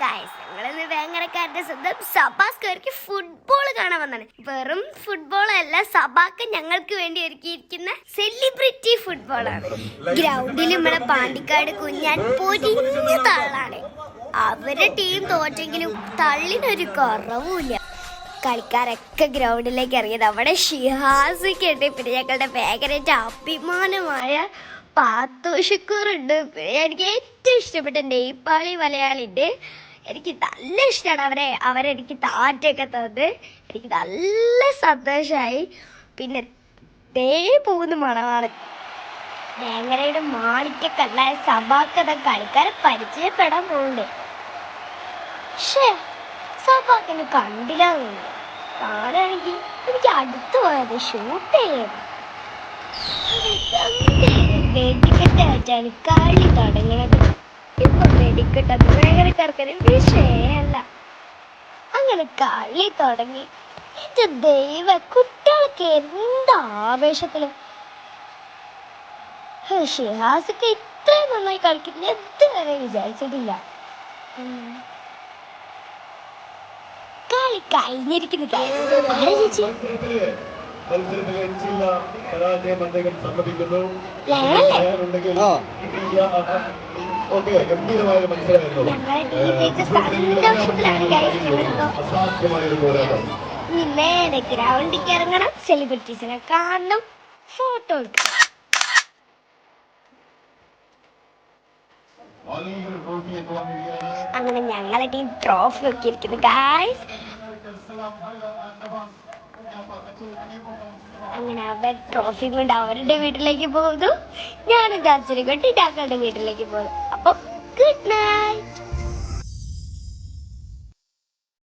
ഞങ്ങളിന്ന് വേങ്ങരക്കാരുടെ സ്വന്തം സബാസ്കർക്ക് ഫുട്ബോൾ കാണാൻ വന്നാണ്. വെറും ഫുട്ബോൾ അല്ല, സബാക്ക് ഞങ്ങൾക്ക് വേണ്ടി ഒരുക്കിയിരിക്കുന്ന സെലിബ്രിറ്റി ഫുട്ബോളാണ്. ഗ്രൗണ്ടിൽ നമ്മളെ പാണ്ടിക്കാട് കുഞ്ഞാൻ പൊരിഞ്ഞ തള്ളാണ്. അവരുടെ ടീം തോറ്റെങ്കിലും തള്ളിനൊരു കുറവുമില്ല. കളിക്കാരൊക്കെ ഗ്രൗണ്ടിലേക്ക് ഇറങ്ങിയത് അവിടെ ഷിഹാസിക്കുണ്ട്. പിന്നെ ഞങ്ങളുടെ വേഗരേറ്റ അഭിമാനമായ പാത്തോഷക്കൂറുണ്ട്. എനിക്ക് ഏറ്റവും ഇഷ്ടപ്പെട്ട നേപ്പാളി മലയാളിണ്ട്. എനിക്ക് നല്ല ഇഷ്ടമാണ് അവരെനിക്ക് താറ്റൊക്കെ തന്ന് എനിക്ക് നല്ല സന്തോഷമായി. പിന്നെ പോകുന്ന മണമാണ് വേങ്ങരയുടെ മാണിക്കല്ലായ സഭാക്കഥ കളിക്കാരെ പരിചയപ്പെടാൻ പോകുന്നുണ്ട്. പക്ഷേ സഭാക്കിന് കണ്ടില്ല. ഞാനാണെങ്കിൽ എനിക്ക് അടുത്ത് പോയത് ഷൂട്ട് ചെയ്യാൻ വെടിക്കെട്ട് വെച്ചാണ് കളി തുടങ്ങണത്. ഇപ്പൊ വെടിക്കെട്ടത് വേങ്ങരക്കാർക്കൊരു വിഷയമല്ല. അങ്ങനെ കളി തുടങ്ങി. ഇത് ദൈവ കുട്ടികൾക്ക് എന്താ ആവേശത്തില്. ഷിഹാസൊക്കെ ഇത്രയും നന്നായി കളിക്കില്ല ഇതുവരെ വിചാരിച്ചിട്ടില്ല. കളി കഴിഞ്ഞിരിക്കുന്നു. ചേച്ചി നേരെ ഗ്രൗണ്ടിലേക്ക് ഇറങ്ങണം, സെലിബ്രിറ്റീസിനെ കാണണം, ഫോട്ടോ എടുക്കണം. അങ്ങനെ ഞങ്ങളെ ടീം ട്രോഫി ഒക്കെ ഇരിക്കുന്നു ഗായ്സ്. അങ്ങനെ അവർ ട്രോഫി കൊണ്ട് അവരുടെ വീട്ടിലേക്ക് പോകുന്നു. ഞാനും ചാച്ചനെ കൊണ്ട് ഞങ്ങളുടെ വീട്ടിലേക്ക് പോകുന്നു. അപ്പൊ ഗുഡ് നൈറ്റ്.